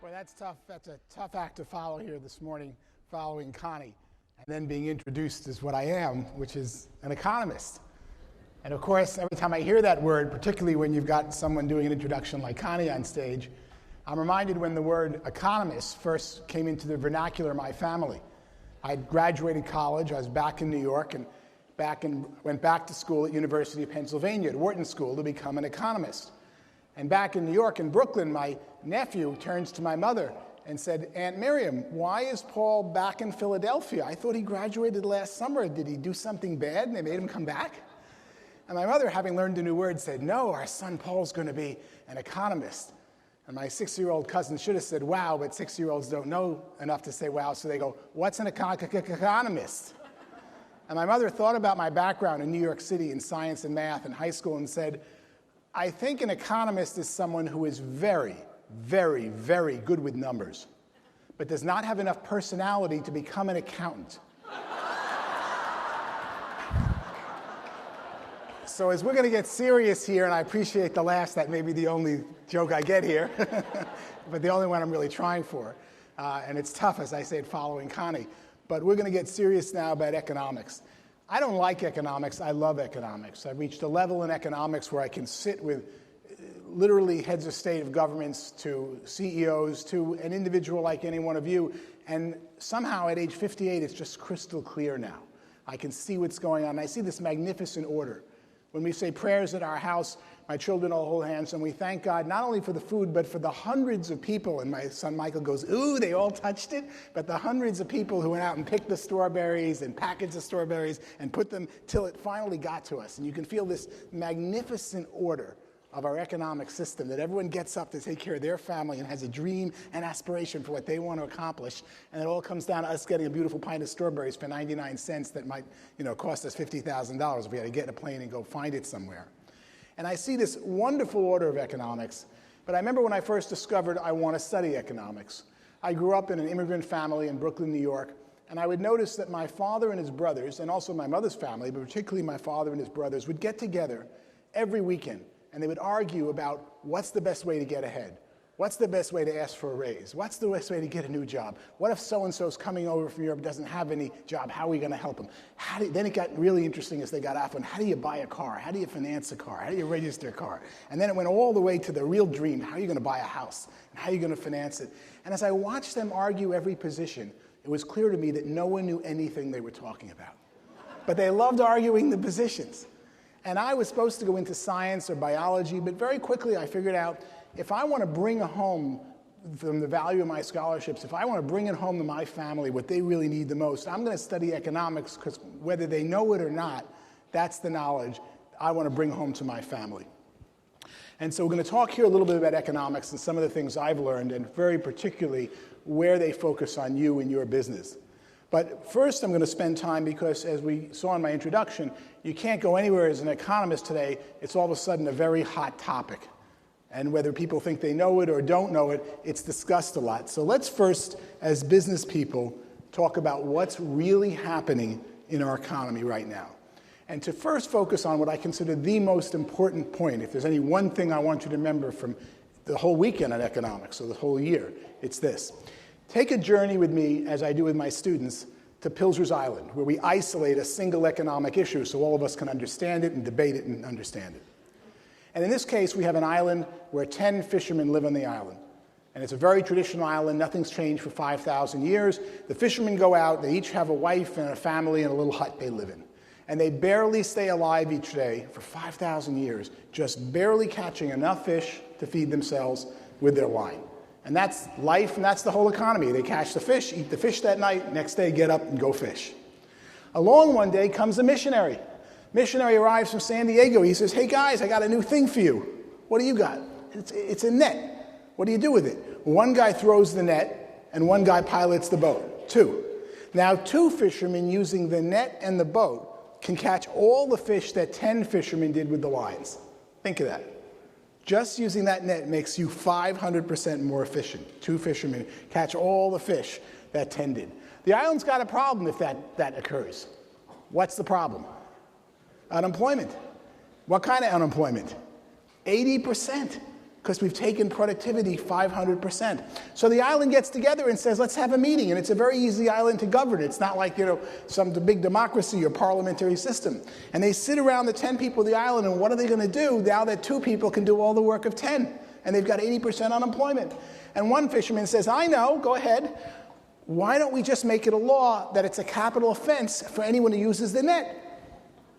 Boy, that's tough. That's a tough act to follow here this morning, following Connie, and then being introduced as what I am, which is an economist. And of course, every time I hear that word, particularly when you've got someone doing an introduction like Connie on stage, I'm reminded when the word economist first came into the vernacular of my family. I had graduated college, I was back in New York, and went back to school at University of Pennsylvania at Wharton School to become an economist. And back in New York, in Brooklyn, my nephew turns to my mother and said, "Aunt Miriam, why is Paul back in Philadelphia? I thought he graduated last summer. Did he do something bad and they made him come back?" And my mother, having learned a new word, said, "No, our son Paul's going to be an economist." And my 6-year-old cousin should have said, "Wow," but 6-year-olds don't know enough to say wow, so they go, "What's an economist?" And my mother thought about my background in New York City in science and math in high school and said, "I think an economist is someone who is very, very, very good with numbers, but does not have enough personality to become an accountant." So as we're going to get serious here, and I appreciate the laughs, that may be the only joke I get here, but the only one I'm really trying for. And it's tough, as I said, following Connie. But we're going to get serious now about economics. I don't like economics. I love economics. I've reached a level in economics where I can sit with literally heads of state of governments to CEOs to an individual like any one of you. And somehow at age 58, it's just crystal clear now. I can see what's going on. I see this magnificent order. When we say prayers at our house, my children all hold hands, and we thank God not only for the food, but for the hundreds of people. And my son Michael goes, "Ooh, they all touched it." But the hundreds of people who went out and picked the strawberries and packaged the strawberries and put them till it finally got to us. And you can feel this magnificent order of our economic system, that everyone gets up to take care of their family and has a dream and aspiration for what they want to accomplish. And it all comes down to us getting a beautiful pint of strawberries for 99 cents that might, cost us $50,000 if we had to get in a plane and go find it somewhere. And I see this wonderful order of economics. But I remember when I first discovered I want to study economics. I grew up in an immigrant family in Brooklyn, New York, and I would notice that my father and his brothers, and also my mother's family, but particularly my father and his brothers, would get together every weekend, and they would argue about what's the best way to get ahead. What's the best way to ask for a raise? What's the best way to get a new job? What if so-and-so's coming over from Europe, doesn't have any job? How are we going to help him? Then it got really interesting as they got off on how do you buy a car? How do you finance a car? How do you register a car? And then it went all the way to the real dream. How are you going to buy a house? And how are you going to finance it? And as I watched them argue every position, it was clear to me that no one knew anything they were talking about. But they loved arguing the positions. And I was supposed to go into science or biology, but very quickly I figured out if I want to bring home from the value of my scholarships, if I want to bring it home to my family what they really need the most, I'm going to study economics, because whether they know it or not, that's the knowledge I want to bring home to my family. And so we're going to talk here a little bit about economics and some of the things I've learned, and very particularly where they focus on you and your business. But first I'm going to spend time, because as we saw in my introduction, you can't go anywhere as an economist today. It's all of a sudden a very hot topic. And whether people think they know it or don't know it, it's discussed a lot. So let's first, as business people, talk about what's really happening in our economy right now. And to first focus on what I consider the most important point, if there's any one thing I want you to remember from the whole weekend on economics, or the whole year, it's this. Take a journey with me, as I do with my students, to Pilzer's Island, where we isolate a single economic issue so all of us can understand it and debate it and understand it. And in this case, we have an island where 10 fishermen live on the island. And it's a very traditional island. Nothing's changed for 5,000 years. The fishermen go out. They each have a wife and a family and a little hut they live in. And they barely stay alive each day for 5,000 years, just barely catching enough fish to feed themselves with their line. And that's life, and that's the whole economy. They catch the fish, eat the fish that night, next day get up and go fish. Along one day comes a missionary. Missionary arrives from San Diego. He says, "Hey guys, I got a new thing for you." "What do you got?" It's a net. "What do you do with it?" One guy throws the net, and one guy pilots the boat. Two. Now 2 fishermen using the net and the boat can catch all the fish that 10 fishermen did with the lines. Think of that. Just using that net makes you 500% more efficient. 2 fishermen catch all the fish that 10 did. The island's got a problem if that occurs. What's the problem? Unemployment. What kind of unemployment? 80%. because we've taken productivity 500%. So the island gets together and says, let's have a meeting. And it's a very easy island to govern. It's not like, some big democracy or parliamentary system. And they sit around the 10 people of the island, and what are they going to do now that 2 people can do all the work of 10? And they've got 80% unemployment. And one fisherman says, I know, go ahead. Why don't we just make it a law that it's a capital offense for anyone who uses the net?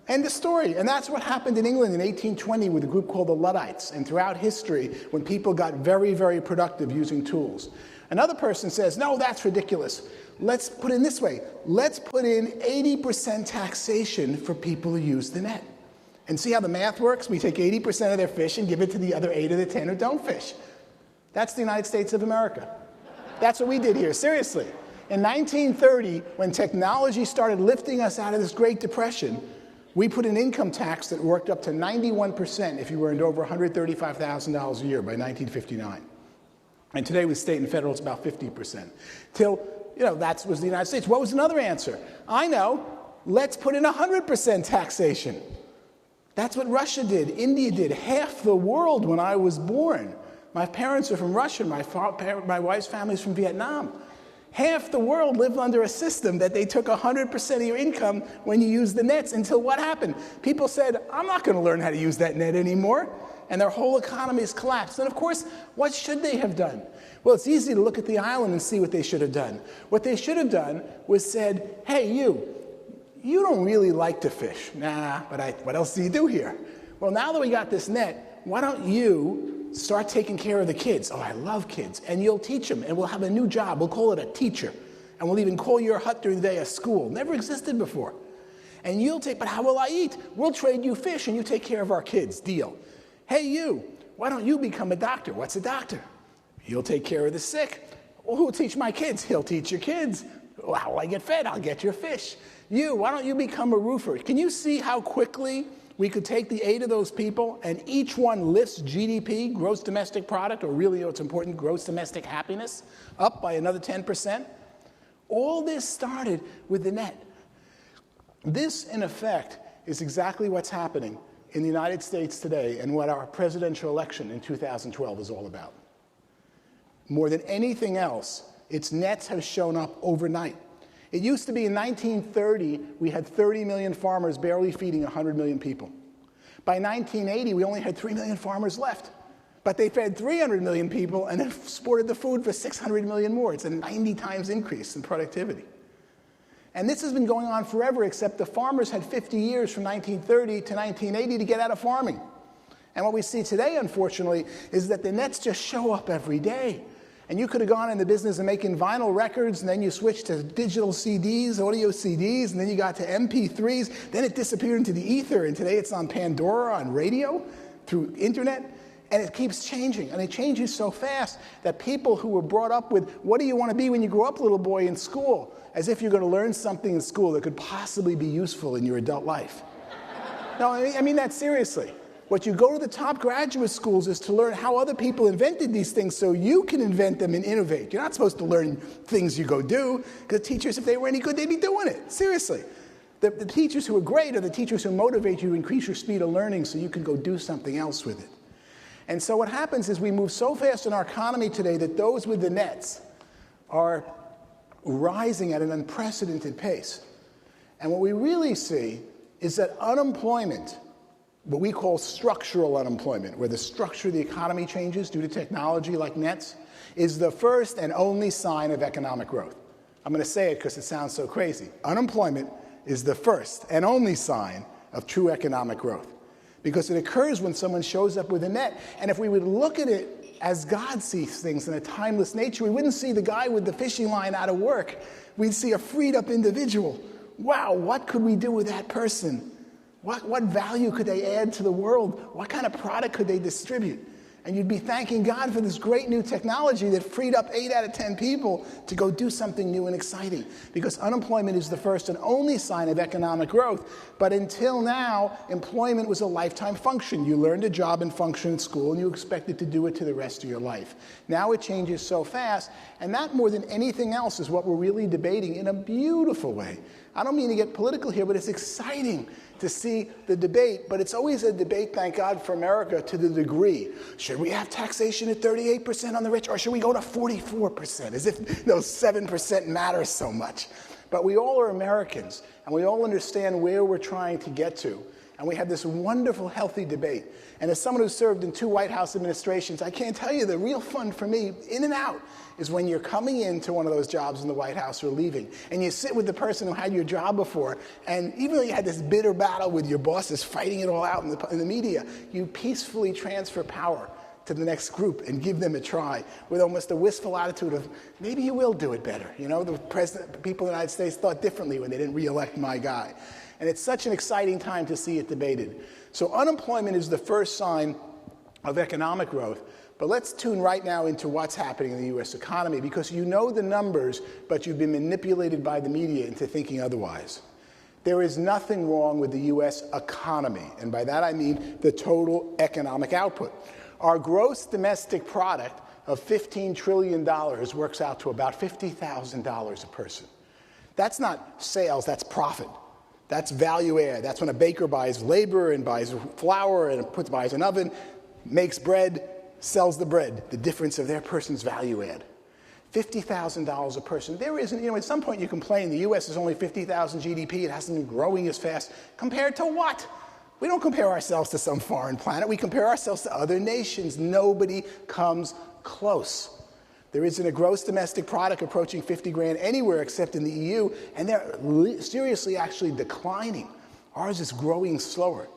End of story. And that's what happened in England in 1820 with a group called the Luddites, and throughout history when people got very, very productive using tools. Another person says, no, that's ridiculous. Let's put it in this way. Let's put in 80% taxation for people who use the net. And see how the math works? We take 80% of their fish and give it to the other 8 of the 10 who don't fish. That's the United States of America. That's what we did here, seriously. In 1930, when technology started lifting us out of this Great Depression, we put an income tax that worked up to 91% if you earned over $135,000 a year by 1959. And today with state and federal, it's about 50%. Till, that was the United States. What was another answer? I know, let's put in 100% taxation. That's what Russia did, India did, half the world when I was born. My parents are from Russia, my wife's family's from Vietnam. Half the world lived under a system that they took 100% of your income when you used the nets, until what happened? People said, I'm not going to learn how to use that net anymore. And their whole economies collapsed. And of course, what should they have done? Well, it's easy to look at the island and see what they should have done. What they should have done was said, hey, you don't really like to fish. Nah, but what else do you do here? Well, now that we got this net, why don't you start taking care of the kids? Oh, I love kids. And you'll teach them, and we'll have a new job. We'll call it a teacher. And we'll even call your hut during the day a school. Never existed before. And but how will I eat? We'll trade you fish, and you take care of our kids. Deal. Hey, why don't you become a doctor? What's a doctor? He'll take care of the sick. Well, who'll teach my kids? He'll teach your kids. Well, how will I get fed? I'll get your fish. Why don't you become a roofer? Can you see how quickly we could take the 8 of those people, and each one lifts GDP, gross domestic product, or really what's important, gross domestic happiness, up by another 10%? All this started with the net. This, in effect, is exactly what's happening in the United States today and what our presidential election in 2012 is all about. More than anything else, its nets have shown up overnight. It used to be in 1930, we had 30 million farmers barely feeding 100 million people. By 1980, we only had 3 million farmers left. But they fed 300 million people and exported the food for 600 million more. It's a 90 times increase in productivity. And this has been going on forever, except the farmers had 50 years from 1930 to 1980 to get out of farming. And what we see today, unfortunately, is that the nets just show up every day. And you could have gone in the business of making vinyl records, and then you switched to digital CDs, audio CDs, and then you got to MP3s. Then it disappeared into the ether, and today it's on Pandora, on radio, through internet. And it keeps changing, and it changes so fast that people who were brought up with, what do you want to be when you grow up, little boy, in school? As if you're going to learn something in school that could possibly be useful in your adult life. No, I mean that seriously. What you go to the top graduate schools is to learn how other people invented these things so you can invent them and innovate. You're not supposed to learn things you go do, because teachers, if they were any good, they'd be doing it. Seriously. The teachers who are great are the teachers who motivate you to increase your speed of learning so you can go do something else with it. And so what happens is we move so fast in our economy today that those with the nets are rising at an unprecedented pace. And what we really see is that unemployment, what we call structural unemployment, where the structure of the economy changes due to technology like nets, is the first and only sign of economic growth. I'm going to say it because it sounds so crazy. Unemployment is the first and only sign of true economic growth, because it occurs when someone shows up with a net. And if we would look at it as God sees things in a timeless nature, we wouldn't see the guy with the fishing line out of work. We'd see a freed up individual. Wow, what could we do with that person? What value could they add to the world? What kind of product could they distribute? And you'd be thanking God for this great new technology that freed up 8 out of 10 people to go do something new and exciting. Because unemployment is the first and only sign of economic growth. But until now, employment was a lifetime function. You learned a job and function in school, and you expected to do it to the rest of your life. Now it changes so fast, and that more than anything else is what we're really debating in a beautiful way. I don't mean to get political here, but it's exciting to see the debate, but it's always a debate, thank God for America, to the degree. Should we have taxation at 38% on the rich, or should we go to 44%, as if those 7% matter so much? But we all are Americans, and we all understand where we're trying to get to. And we have this wonderful, healthy debate. And as someone who served in 2 White House administrations, I can't tell you the real fun for me, in and out, is when you're coming into one of those jobs in the White House or leaving, and you sit with the person who had your job before, and even though you had this bitter battle with your bosses fighting it all out in the media, you peacefully transfer power to the next group and give them a try with almost a wistful attitude of, maybe you will do it better. You know, the people in the United States thought differently when they didn't re-elect my guy. And it's such an exciting time to see it debated. So unemployment is the first sign of economic growth. But let's tune right now into what's happening in the U.S. economy, because you know the numbers, but you've been manipulated by the media into thinking otherwise. There is nothing wrong with the U.S. economy, and by that I mean the total economic output. Our gross domestic product of $15 trillion works out to about $50,000 a person. That's not sales, that's profit. That's value add. That's when a baker buys labor and buys flour and buys an oven, makes bread, sells the bread, the difference of their person's value add. $50,000 a person. There isn't, you know, at some point you complain the U.S. is only 50,000 GDP, it hasn't been growing as fast. Compared to what? We don't compare ourselves to some foreign planet. We compare ourselves to other nations. Nobody comes close. There isn't a gross domestic product approaching 50 grand anywhere except in the EU, and they're seriously actually declining. Ours is growing slower.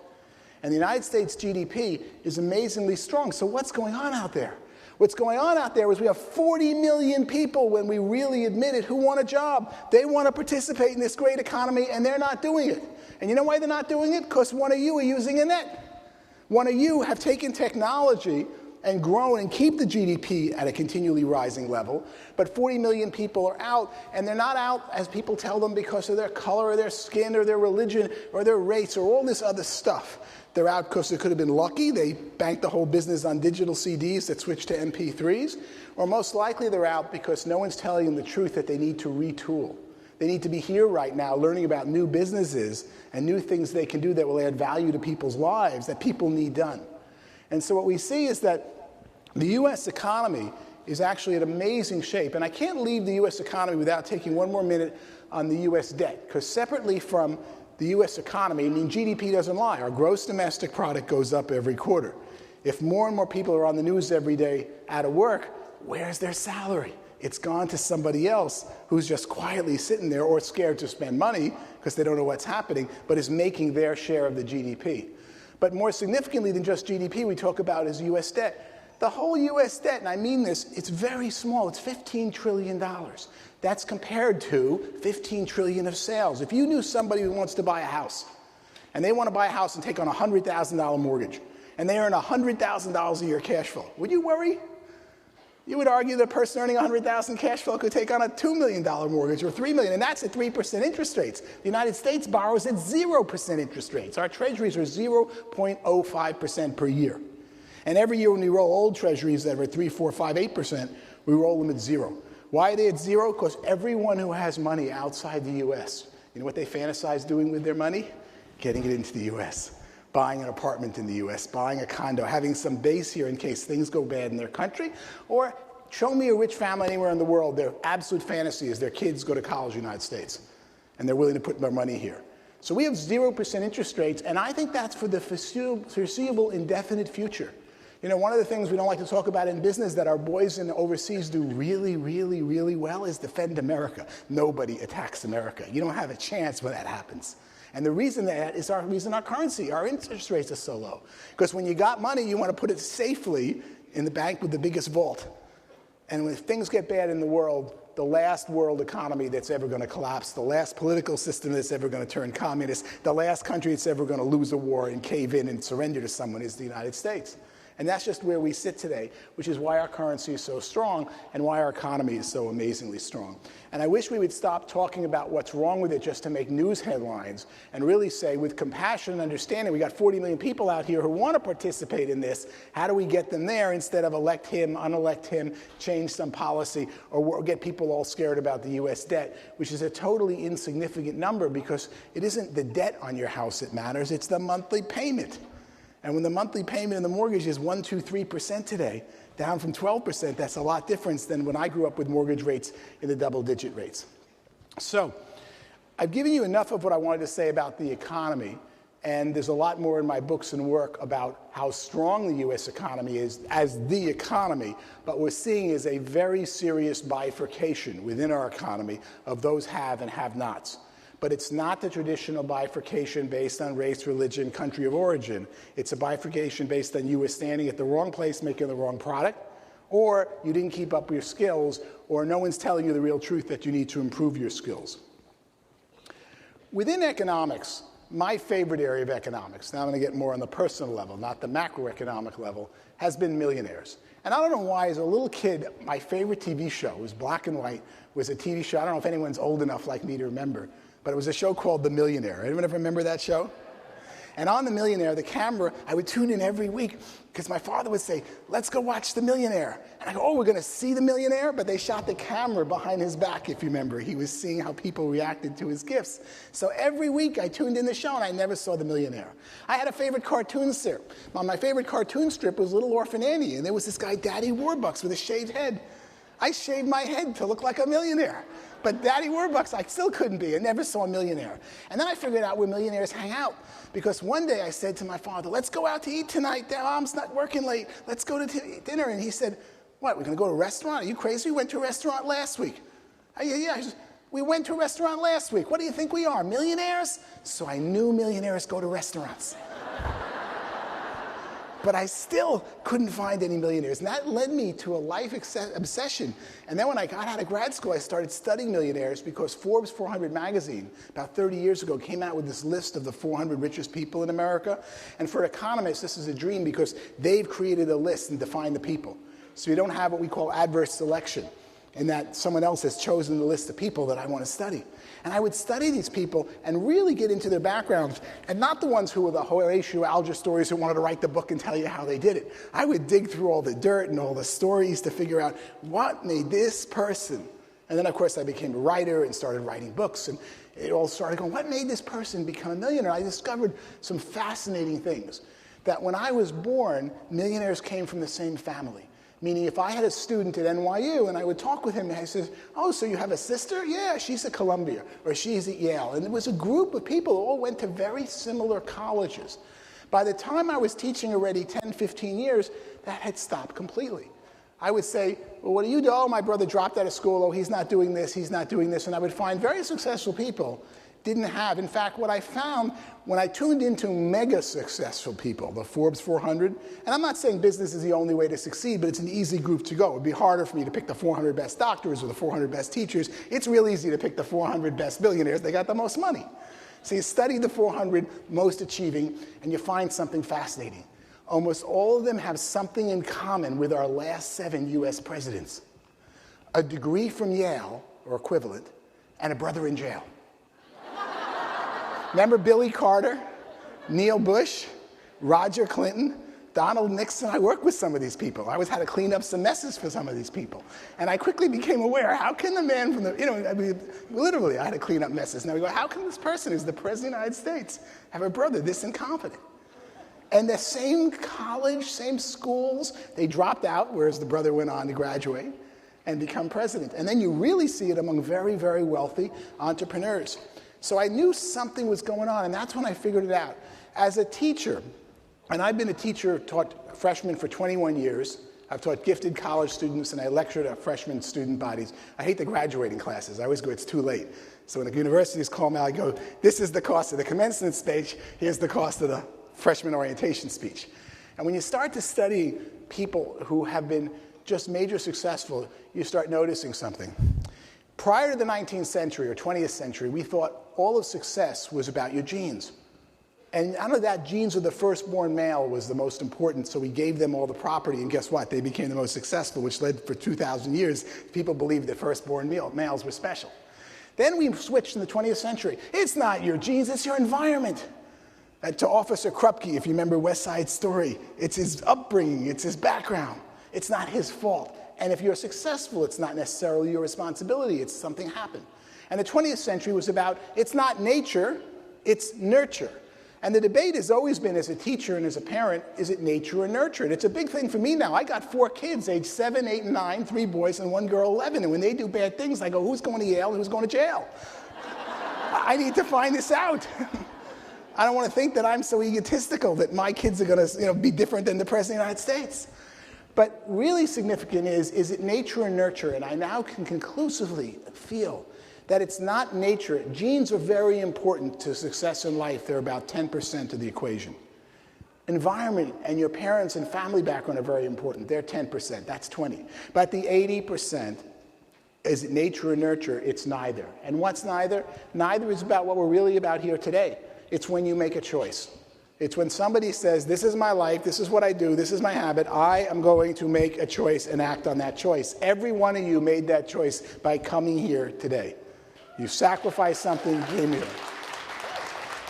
And the United States GDP is amazingly strong. So what's going on out there? What's going on out there is we have 40 million people, when we really admit it, who want a job. They want to participate in this great economy, and they're not doing it. And you know why they're not doing it? Because one of you are using a net. One of you have taken technology and grown and keep the GDP at a continually rising level. But 40 million people are out, and they're not out, as people tell them, because of their color or their skin or their religion or their race or all this other stuff. They're out because they could have been lucky. They banked the whole business on digital CDs that switched to MP3s. Or most likely they're out because no one's telling them the truth that they need to retool. They need to be here right now learning about new businesses and new things they can do that will add value to people's lives that people need done. And so what we see is that the U.S. economy is actually in amazing shape. And I can't leave the U.S. economy without taking one more minute on the U.S. debt, because separately from the U.S. economy, I mean, GDP doesn't lie. Our gross domestic product goes up every quarter. If more and more people are on the news every day out of work, where's their salary? It's gone to somebody else who's just quietly sitting there or scared to spend money because they don't know what's happening, but is making their share of the GDP. But more significantly than just GDP, we talk about is U.S. debt. The whole U.S. debt, and I mean this, it's very small. It's $15 trillion. That's compared to $15 trillion of sales. If you knew somebody who wants to buy a house, and they want to buy a house and take on a $100,000 mortgage, and they earn $100,000 a year cash flow, would you worry? You would argue the person earning $100,000 cash flow could take on a $2 million mortgage or $3 million, and that's at 3% interest rates. The United States borrows at 0% interest rates. Our treasuries are 0.05% per year. And every year when we roll old treasuries that are 3, 4, 5, 8%, we roll them at 0. Why are they at 0? Because everyone who has money outside the U.S., you know what they fantasize doing with their money? Getting it into the U.S., buying an apartment in the U.S., buying a condo, having some base here in case things go bad in their country. Or show me a rich family anywhere in the world, their absolute fantasy is their kids go to college in the United States, and they're willing to put their money here. So we have 0% interest rates, and I think that's for the foreseeable indefinite future. You know, one of the things we don't like to talk about in business that our boys in the overseas do really, really, really well is defend America. Nobody attacks America. You don't have a chance when that happens. And the reason that is our currency, our interest rates are so low. Because when you got money, you want to put it safely in the bank with the biggest vault. And when things get bad in the world, the last world economy that's ever going to collapse, the last political system that's ever going to turn communist, the last country that's ever going to lose a war and cave in and surrender to someone is the United States. And that's just where we sit today, which is why our currency is so strong and why our economy is so amazingly strong. And I wish we would stop talking about what's wrong with it just to make news headlines and really say, with compassion and understanding, we got 40 million people out here who want to participate in this. How do we get them there instead of elect him, unelect him, change some policy, or get people all scared about the U.S. debt, which is a totally insignificant number because it isn't the debt on your house that matters, it's the monthly payment. And when the monthly payment in the mortgage is 1%, 2%, 3% today, down from 12%, that's a lot different than when I grew up with mortgage rates in the double-digit rates. So I've given you enough of what I wanted to say about the economy, and there's a lot more in my books and work about how strong the U.S. economy is as the economy, but what we're seeing is a very serious bifurcation within our economy of those have and have-nots. But it's not the traditional bifurcation based on race, religion, country of origin. It's a bifurcation based on you were standing at the wrong place making the wrong product, or you didn't keep up your skills, or no one's telling you the real truth that you need to improve your skills. Within economics, my favorite area of economics, now I'm going to get more on the personal level, not the macroeconomic level, has been Millionaires. And I don't know why, as a little kid, my favorite TV show, it was black and white, was a TV show, I don't know if anyone's old enough like me to remember, but it was a show called The Millionaire. Anyone ever remember that show? And on The Millionaire, the camera, I would tune in every week because my father would say, let's go watch The Millionaire. And I go, oh, we're going to see The Millionaire? But they shot the camera behind his back, if you remember. He was seeing how people reacted to his gifts. So every week I tuned in the show and I never saw The Millionaire. I had a favorite cartoon strip. My favorite cartoon strip was Little Orphan Annie, and there was this guy, Daddy Warbucks, with a shaved head. I shaved my head to look like a millionaire. But Daddy Warbucks, I still couldn't be. I never saw a millionaire. And then I figured out where millionaires hang out. Because one day I said to my father, let's go out to eat tonight. Mom's not working late. Let's go to dinner. And he said, what, we're going to go to a restaurant? Are you crazy? We went to a restaurant last week. Yeah. We went to a restaurant last week. What do you think we are, millionaires? So I knew millionaires go to restaurants. But I still couldn't find any millionaires. And that led me to a life obsession. And then when I got out of grad school, I started studying millionaires because Forbes 400 magazine, about 30 years ago, came out with this list of the 400 richest people in America. And for economists, this is a dream because they've created a list and defined the people. So you don't have what we call adverse selection, in that someone else has chosen the list of people that I want to study. And I would study these people and really get into their backgrounds, and not the ones who were the Horatio Alger stories who wanted to write the book and tell you how they did it. I would dig through all the dirt and all the stories to figure out what made this person. And then, of course, I became a writer and started writing books, and it all started going, what made this person become a millionaire? I discovered some fascinating things, that when I was born, millionaires came from the same family. Meaning if I had a student at NYU and I would talk with him and he says, oh, so you have a sister? Yeah, she's at Columbia or she's at Yale. And it was a group of people who all went to very similar colleges. By the time I was teaching already 10, 15 years, that had stopped completely. I would say, well, what do you do? Oh, my brother dropped out of school. Oh, he's not doing this, he's not doing this. And I would find very successful people didn't have. In fact, what I found when I tuned into mega successful people, the Forbes 400, and I'm not saying business is the only way to succeed, but it's an easy group to go. It would be harder for me to pick the 400 best doctors or the 400 best teachers. It's real easy to pick the 400 best billionaires. They got the most money. So you study the 400 most achieving, and you find something fascinating. Almost all of them have something in common with our last 7 U.S. presidents. A degree from Yale, or equivalent, and a brother in jail. Remember Billy Carter, Neil Bush, Roger Clinton, Donald Nixon? I worked with some of these people. I always had to clean up some messes for some of these people. And I quickly became aware, how can the man from the, literally I had to clean up messes. Now we go, how can this person who's the President of the United States have a brother this incompetent? And the same college, same schools, they dropped out, whereas the brother went on to graduate and become president. And then you really see it among very, very wealthy entrepreneurs. So I knew something was going on, and that's when I figured it out. As a teacher, and I've been a teacher, taught freshmen for 21 years. I've taught gifted college students, and I lectured at freshman student bodies. I hate the graduating classes. I always go, it's too late. So when the universities call me, I go, this is the cost of the commencement speech. Here's the cost of the freshman orientation speech. And when you start to study people who have been just major successful, you start noticing something. Prior to the 19th century or 20th century, we thought all of success was about your genes. And out of that, genes of the firstborn male was the most important, so we gave them all the property, and guess what? They became the most successful, which led for 2,000 years. People believed that firstborn males were special. Then we switched in the 20th century. It's not your genes, it's your environment. To Officer Krupke, if you remember West Side Story, it's his upbringing, it's his background. It's not his fault. And if you're successful, it's not necessarily your responsibility, it's something happened. And the 20th century was about, it's not nature, it's nurture. And the debate has always been, as a teacher and as a parent, is it nature or nurture? And it's a big thing for me now. I got 4 kids, age 7, 8, and 9, 3 boys, and 1 girl, 11. And when they do bad things, I go, who's going to Yale and who's going to jail? I need to find this out. I don't want to think that I'm so egotistical that my kids are going to be different than the President of the United States. But really significant is it nature or nurture? And I now can conclusively feel that it's not nature. Genes are very important to success in life. They're about 10% of the equation. Environment and your parents and family background are very important. They're 10%. That's 20. But the 80%, is it nature or nurture? It's neither. And what's neither? Neither is about what we're really about here today. It's when you make a choice. It's when somebody says, this is my life, this is what I do, this is my habit, I am going to make a choice and act on that choice. Every one of you made that choice by coming here today. You sacrificed something, you came here.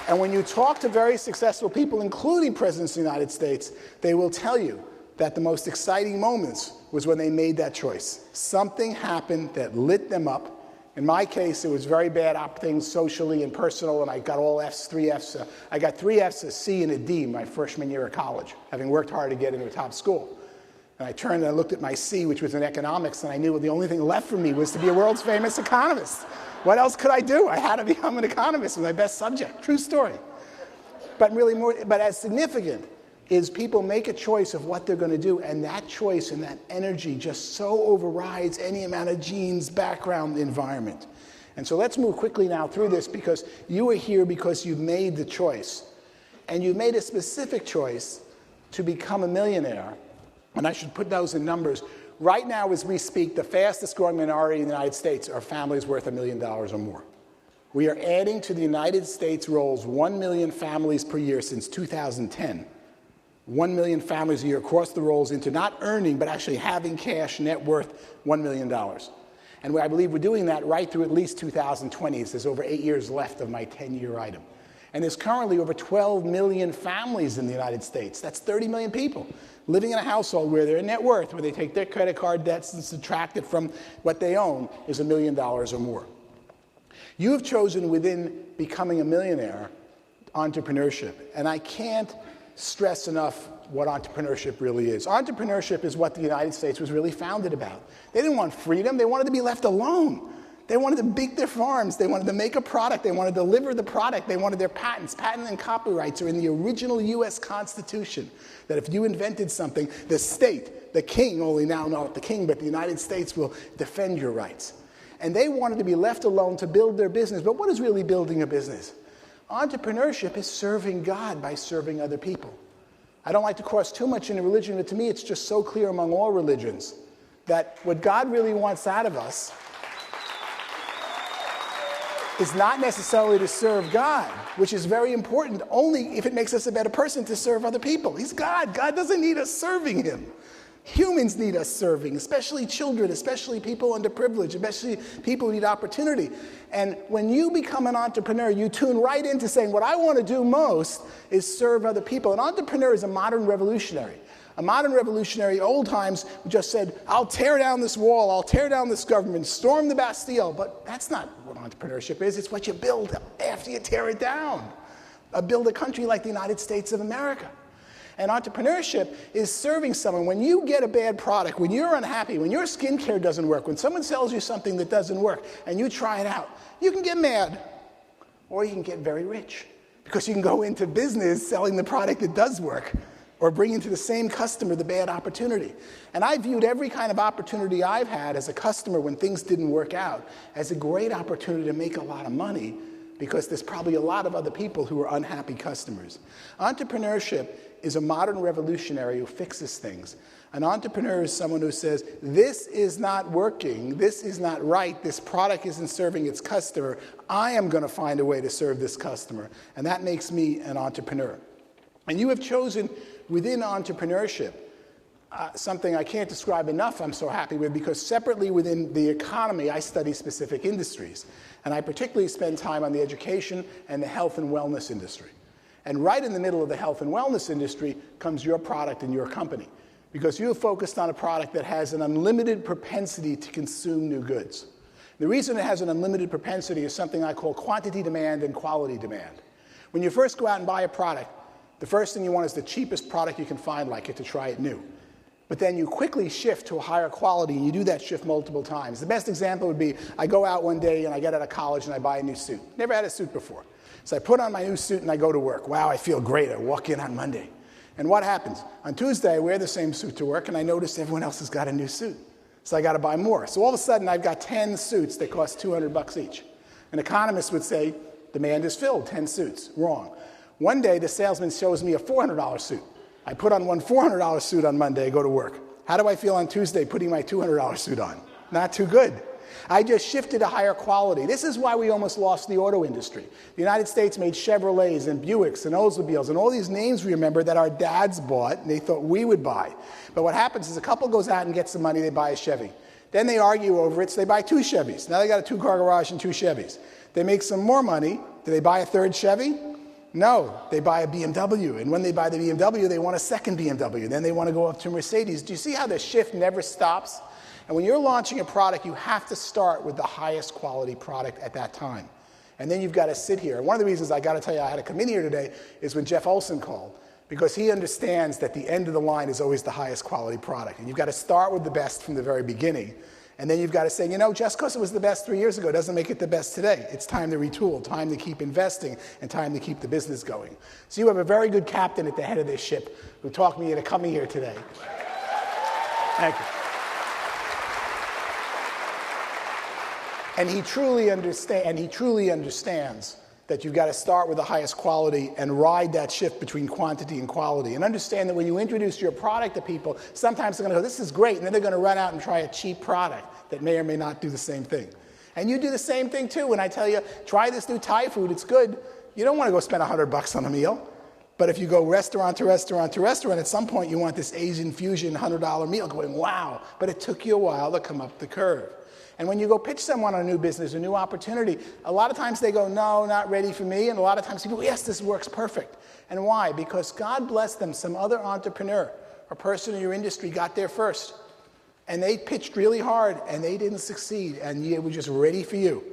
And when you talk to very successful people, including presidents of the United States, they will tell you that the most exciting moments was when they made that choice. Something happened that lit them up. In my case, it was very bad things socially and personal, and I got all Fs, 3 Fs. I got 3 Fs, a C, and a D my freshman year of college, having worked hard to get into a top school. And I turned and I looked at my C, which was in economics, and I knew the only thing left for me was to be a world's famous economist. What else could I do? I had to become an economist. It was my best subject. True story. But as significant is people make a choice of what they're going to do, and that choice and that energy just so overrides any amount of genes, background, environment. And so let's move quickly now through this, because you are here because you've made the choice. And you've made a specific choice to become a millionaire. And I should put those in numbers. Right now, as we speak, the fastest growing minority in the United States are families worth $1 million or more. We are adding to the United States rolls 1 million families per year since 2010. 1 million families a year across the rolls into not earning, but actually having cash net worth $1 million. And I believe we're doing that right through at least 2020. There's over 8 years left of my 10-year item. And there's currently over 12 million families in the United States. That's 30 million people living in a household where their net worth, where they take their credit card debts and subtract it from what they own, is $1 million or more. You have chosen within becoming a millionaire entrepreneurship. And I can't stress enough what entrepreneurship really is. Entrepreneurship is what the United States was really founded about. They didn't want freedom. They wanted to be left alone. They wanted to bake their farms. They wanted to make a product. They wanted to deliver the product. They wanted their patents. Patent and copyrights are in the original U.S. Constitution, that if you invented something, the state, the king, only now not the king, but the United States will defend your rights. And they wanted to be left alone to build their business. But what is really building a business? Entrepreneurship is serving God by serving other people. I don't like to cross too much into religion, but to me it's just so clear among all religions that what God really wants out of us is not necessarily to serve God, which is very important only if it makes us a better person to serve other people. He's God. God doesn't need us serving him. Humans need us serving, especially children, especially people underprivileged, especially people who need opportunity. And when you become an entrepreneur, you tune right into saying, what I want to do most is serve other people. An entrepreneur is a modern revolutionary. A modern revolutionary, old times, just said, I'll tear down this wall, I'll tear down this government, storm the Bastille. But that's not what entrepreneurship is. It's what you build after you tear it down. Build a country like the United States of America. And entrepreneurship is serving someone. When you get a bad product, when you're unhappy, when your skincare doesn't work, when someone sells you something that doesn't work, and you try it out, you can get mad, or you can get very rich, because you can go into business selling the product that does work, or bringing to the same customer the bad opportunity. And I viewed every kind of opportunity I've had as a customer when things didn't work out as a great opportunity to make a lot of money, because there's probably a lot of other people who are unhappy customers. Entrepreneurship is a modern revolutionary who fixes things. An entrepreneur is someone who says, this is not working, this is not right, this product isn't serving its customer, I am going to find a way to serve this customer. And that makes me an entrepreneur. And you have chosen within entrepreneurship something I can't describe enough I'm so happy with, because separately within the economy, I study specific industries. And I particularly spend time on the education and the health and wellness industry. And right in the middle of the health and wellness industry comes your product and your company, because you have focused on a product that has an unlimited propensity to consume new goods. The reason it has an unlimited propensity is something I call quantity demand and quality demand. When you first go out and buy a product, the first thing you want is the cheapest product you can find like it to try it new. But then you quickly shift to a higher quality, and you do that shift multiple times. The best example would be, I go out one day and I get out of college and I buy a new suit. Never had a suit before. So I put on my new suit and I go to work. Wow, I feel great. I walk in on Monday. And what happens? On Tuesday, I wear the same suit to work, and I notice everyone else has got a new suit. So I got to buy more. So all of a sudden, I've got 10 suits that cost $200 each. An economist would say, demand is filled, 10 suits. Wrong. One day, the salesman shows me a $400 suit. I put on one $400 suit on Monday, go to work. How do I feel on Tuesday putting my $200 suit on? Not too good. I just shifted to higher quality. This is why we almost lost the auto industry. The United States made Chevrolets and Buicks and Oldsmobiles and all these names we remember that our dads bought and they thought we would buy. But what happens is a couple goes out and gets some money, they buy a Chevy. Then they argue over it, so they buy 2 Chevys. Now they got a 2-car garage and 2 Chevys. They make some more money. Do they buy a 3rd Chevy? No, they buy a BMW. And when they buy the BMW, they want a second BMW. Then they want to go up to Mercedes. Do you see how the shift never stops? And when you're launching a product, you have to start with the highest quality product at that time. And then you've got to sit here. One of the reasons I got to tell you I had to come in here today is when Jeff Olson called, because he understands that the end of the line is always the highest quality product. And you've got to start with the best from the very beginning. And then you've got to say, you know, just because it was the best 3 years ago doesn't make it the best today. It's time to retool, time to keep investing, and time to keep the business going. So you have a very good captain at the head of this ship who talked me into coming here today. Thank you. And he truly understands that you've got to start with the highest quality and ride that shift between quantity and quality. And understand that when you introduce your product to people, sometimes they're going to go, this is great, and then they're going to run out and try a cheap product that may or may not do the same thing. And you do the same thing too. When I tell you, try this new Thai food, it's good, you don't want to go spend $100 on a meal. But if you go restaurant to restaurant to restaurant, at some point you want this Asian fusion $100 meal going, wow. But it took you a while to come up the curve. And when you go pitch someone on a new business, a new opportunity, a lot of times they go, no, not ready for me. And a lot of times people go, yes, this works perfect. And why? Because God bless them, some other entrepreneur or person in your industry got there first. And they pitched really hard and they didn't succeed. And it was just ready for you.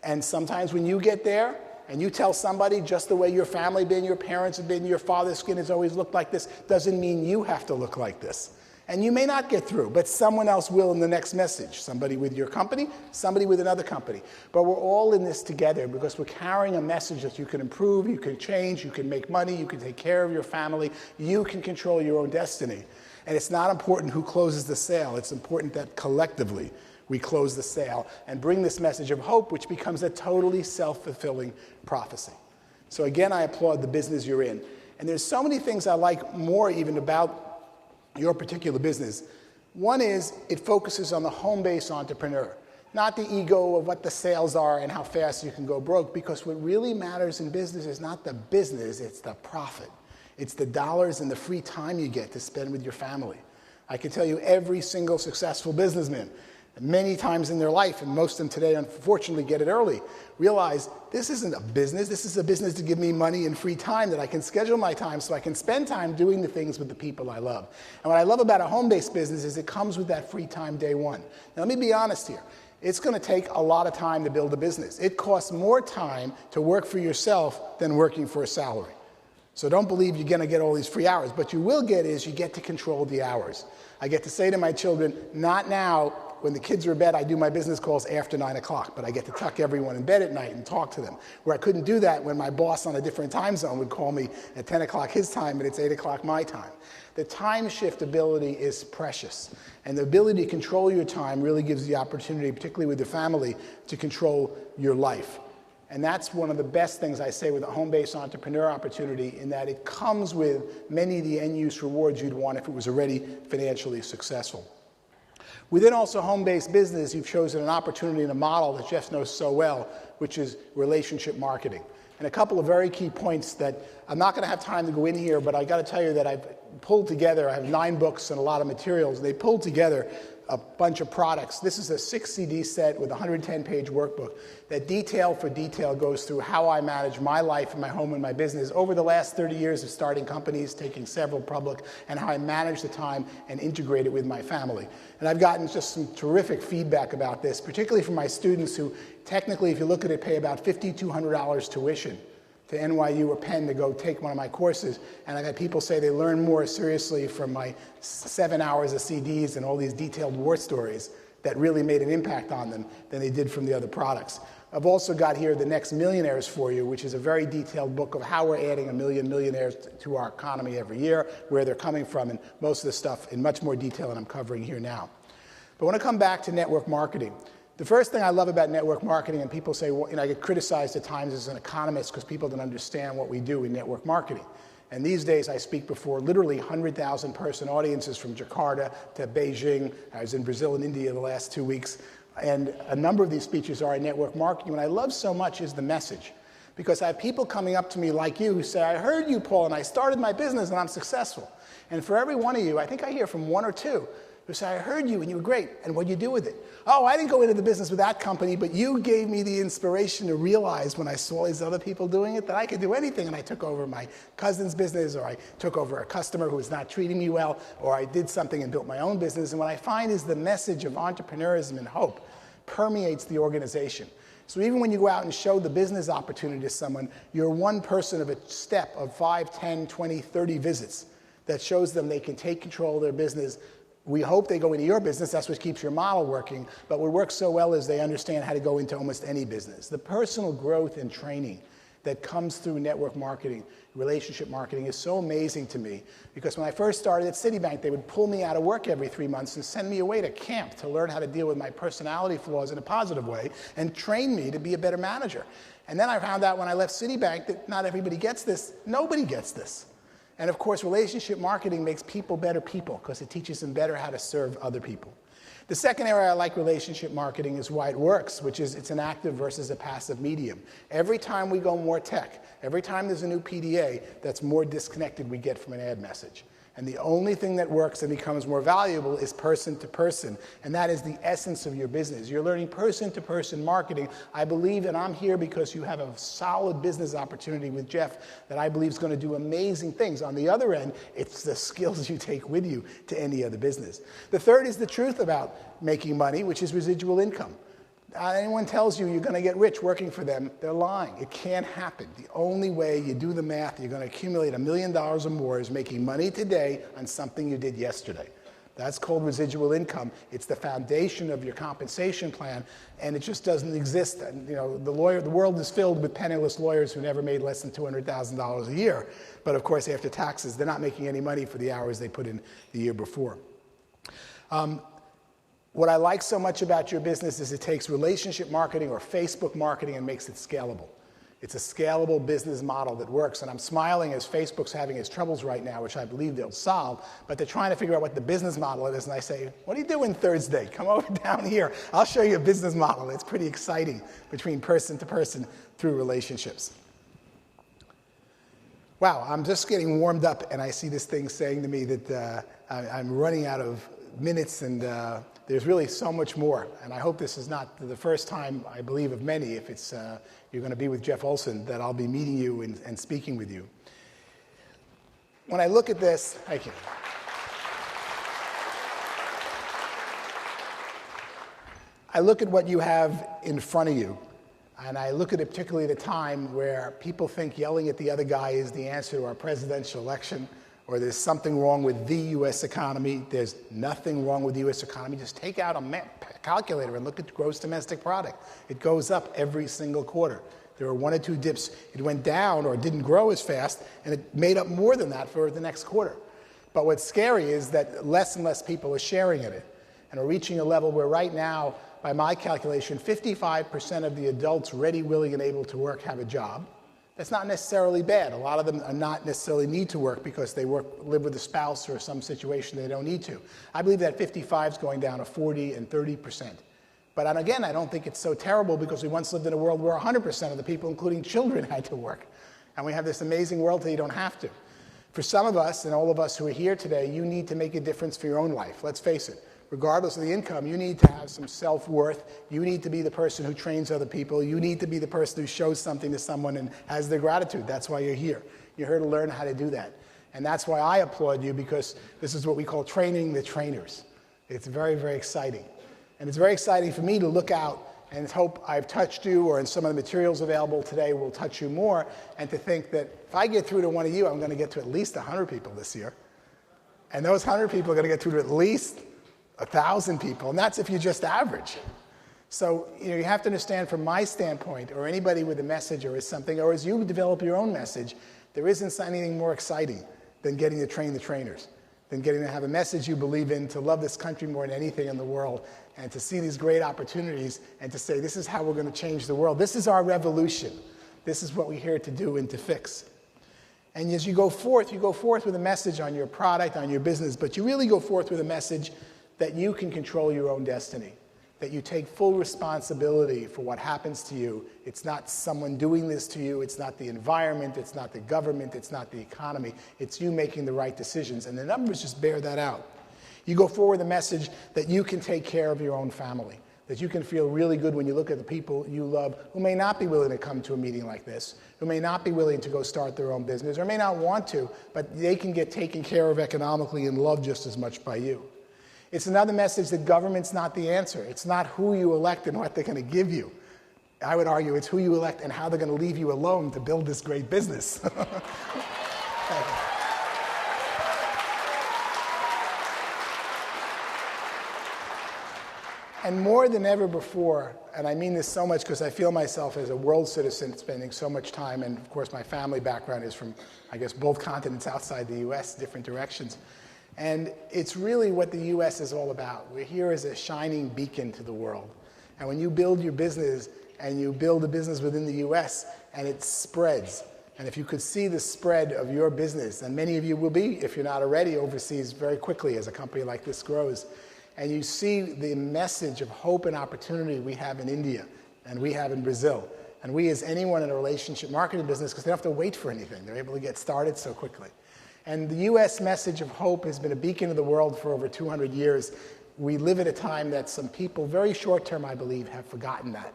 And sometimes when you get there and you tell somebody just the way your family been, your parents have been, your father's skin has always looked like this, doesn't mean you have to look like this. And you may not get through, but someone else will in the next message. Somebody with your company, somebody with another company. But we're all in this together because we're carrying a message that you can improve, you can change, you can make money, you can take care of your family, you can control your own destiny. And it's not important who closes the sale. It's important that collectively we close the sale and bring this message of hope, which becomes a totally self-fulfilling prophecy. So again, I applaud the business you're in. And there's so many things I like more even about your particular business. One is it focuses on the home-based entrepreneur, not the ego of what the sales are and how fast you can go broke, because what really matters in business is not the business, it's the profit. It's the dollars and the free time you get to spend with your family. I can tell you every single successful businessman, many times in their life, and most of them today unfortunately get it early, realize this isn't a business, this is a business to give me money and free time that I can schedule my time so I can spend time doing the things with the people I love. And what I love about a home-based business is it comes with that free time day one. Now let me be honest here. It's going to take a lot of time to build a business. It costs more time to work for yourself than working for a salary. So don't believe you're going to get all these free hours. But you will get is you get to control the hours. I get to say to my children, not now. When the kids are in bed, I do my business calls after 9 o'clock, but I get to tuck everyone in bed at night and talk to them, where I couldn't do that when my boss on a different time zone would call me at 10 o'clock his time, and it's 8 o'clock my time. The time shift ability is precious, and the ability to control your time really gives the opportunity, particularly with your family, to control your life. And that's one of the best things I say with a home-based entrepreneur opportunity, in that it comes with many of the end-use rewards you'd want if it was already financially successful. Within also home-based business, you've chosen an opportunity and a model that Jeff knows so well, which is relationship marketing. And a couple of very key points that I'm not going to have time to go in here, but I got to tell you that I've pulled together, I have 9 books and a lot of materials. They pulled together a bunch of products. This is a 6 CD set with a 110-page workbook that detail for detail goes through how I manage my life and my home and my business over the last 30 years of starting companies, taking several public, and how I manage the time and integrate it with my family. And I've gotten just some terrific feedback about this, particularly from my students who technically, if you look at it, pay about $5,200 tuition to NYU or Penn to go take one of my courses. And I've had people say they learn more seriously from my 7 hours of CDs and all these detailed war stories that really made an impact on them than they did from the other products. I've also got here the next Millionaires for you, which is a very detailed book of how we're adding 1 million millionaires to our economy every year, where they're coming from, and most of the stuff in much more detail than I'm covering here now. But I want to come back to network marketing. The first thing I love about network marketing, and people say, well, I get criticized at times as an economist because people don't understand what we do in network marketing. And these days I speak before literally 100,000 person audiences from Jakarta to Beijing. I was in Brazil and India the last 2 weeks. And a number of these speeches are in network marketing. What I love so much is the message. Because I have people coming up to me like you who say, I heard you, Paul, and I started my business and I'm successful. And for every one of you, I think I hear from 1 or 2 who say, I heard you and you were great, and what'd you do with it? Oh, I didn't go into the business with that company, but you gave me the inspiration to realize when I saw these other people doing it that I could do anything, and I took over my cousin's business, or I took over a customer who was not treating me well, or I did something and built my own business. And what I find is the message of entrepreneurism and hope permeates the organization. So even when you go out and show the business opportunity to someone, you're one person of a step of 5, 10, 20, 30 visits that shows them they can take control of their business. We hope they go into your business. That's what keeps your model working. But what works so well is they understand how to go into almost any business. The personal growth and training that comes through network marketing, relationship marketing, is so amazing to me. Because when I first started at Citibank, they would pull me out of work every 3 months and send me away to camp to learn how to deal with my personality flaws in a positive way and train me to be a better manager. And then I found out when I left Citibank that not everybody gets this. Nobody gets this. And of course, relationship marketing makes people better people because it teaches them better how to serve other people. The second area I like relationship marketing is why it works, which is it's an active versus a passive medium. Every time we go more tech, every time there's a new PDA, that's more disconnected we get from an ad message. And the only thing that works and becomes more valuable is person to person. And that is the essence of your business. You're learning person to person marketing. I believe that I'm here because you have a solid business opportunity with Jeff that I believe is going to do amazing things. On the other end, it's the skills you take with you to any other business. The third is the truth about making money, which is residual income. Anyone tells you you're going to get rich working for them, they're lying. It can't happen. The only way you do the math, you're going to accumulate $1 million or more is making money today on something you did yesterday. That's called residual income. It's the foundation of your compensation plan, and it just doesn't exist. And, the world is filled with penniless lawyers who never made less than $200,000 a year. But of course, after taxes, they're not making any money for the hours they put in the year before. What I like so much about your business is it takes relationship marketing or Facebook marketing and makes it scalable. It's a scalable business model that works. And I'm smiling as Facebook's having its troubles right now, which I believe they'll solve. But they're trying to figure out what the business model is. And I say, what are you doing Thursday? Come over down here. I'll show you a business model. It's pretty exciting between person to person through relationships. Wow, I'm just getting warmed up. And I see this thing saying to me that I'm running out of minutes, and there's really so much more. And I hope this is not the first time, I believe, of many, if it's you're going to be with Jeff Olson, that I'll be meeting you and speaking with you. When I look at this, thank you. I look at what you have in front of you, and I look at it particularly at a time where people think yelling at the other guy is the answer to our presidential election, or there's something wrong with the U.S. economy. There's nothing wrong with the U.S. economy. Just take out a calculator and look at gross domestic product. It goes up every single quarter. There were 1 or 2 dips. It went down or didn't grow as fast, and it made up more than that for the next quarter. But what's scary is that less and less people are sharing in it. And we're reaching a level where right now by my calculation, 55% of the adults ready, willing, and able to work have a job. That's not necessarily bad. A lot of them are not necessarily need to work because they live with a spouse or some situation they don't need to. I believe that 55 is going down to 40 and 30%. But again, I don't think it's so terrible because we once lived in a world where 100% of the people, including children, had to work. And we have this amazing world that you don't have to. For some of us, and all of us who are here today, you need to make a difference for your own life. Let's face it. Regardless of the income, you need to have some self-worth. You need to be the person who trains other people. You need to be the person who shows something to someone and has their gratitude. That's why you're here. You're here to learn how to do that. And that's why I applaud you, because this is what we call training the trainers. It's very, very exciting. And it's very exciting for me to look out and hope I've touched you, or in some of the materials available today will touch you more, and to think that if I get through to one of you, I'm going to get to at least 100 people this year. And those 100 people are going to get through to at least 1,000 people, and that's if you just average. So you have to understand from my standpoint, or anybody with a message or something, or as you develop your own message, there isn't anything more exciting than getting to train the trainers, than getting to have a message you believe in, to love this country more than anything in the world, and to see these great opportunities, and to say, this is how we're going to change the world. This is our revolution. This is what we're here to do and to fix. And as you go forth with a message on your product, on your business, but you really go forth with a message that you can control your own destiny, that you take full responsibility for what happens to you. It's not someone doing this to you. It's not the environment. It's not the government. It's not the economy. It's you making the right decisions. And the numbers just bear that out. You go forward with a message that you can take care of your own family, that you can feel really good when you look at the people you love who may not be willing to come to a meeting like this, who may not be willing to go start their own business, or may not want to, but they can get taken care of economically and loved just as much by you. It's another message that government's not the answer. It's not who you elect and what they're going to give you. I would argue it's who you elect and how they're going to leave you alone to build this great business. And more than ever before, and I mean this so much because I feel myself as a world citizen spending so much time, and of course my family background is from, I guess, both continents outside the US, different directions. And it's really what the US is all about. We're here as a shining beacon to the world. And when you build your business, and you build a business within the US, and it spreads, and if you could see the spread of your business, and many of you will be, if you're not already, overseas very quickly as a company like this grows, and you see the message of hope and opportunity we have in India, and we have in Brazil, and we as anyone in a relationship marketing business, because they don't have to wait for anything. They're able to get started so quickly. And the U.S. message of hope has been a beacon of the world for over 200 years. We live at a time that some people, very short term, I believe, have forgotten that.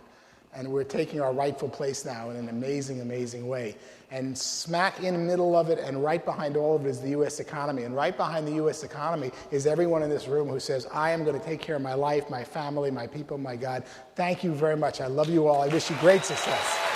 And we're taking our rightful place now in an amazing, amazing way. And smack in the middle of it and right behind all of it is the U.S. economy. And right behind the U.S. economy is everyone in this room who says, I am going to take care of my life, my family, my people, my God. Thank you very much. I love you all. I wish you great success.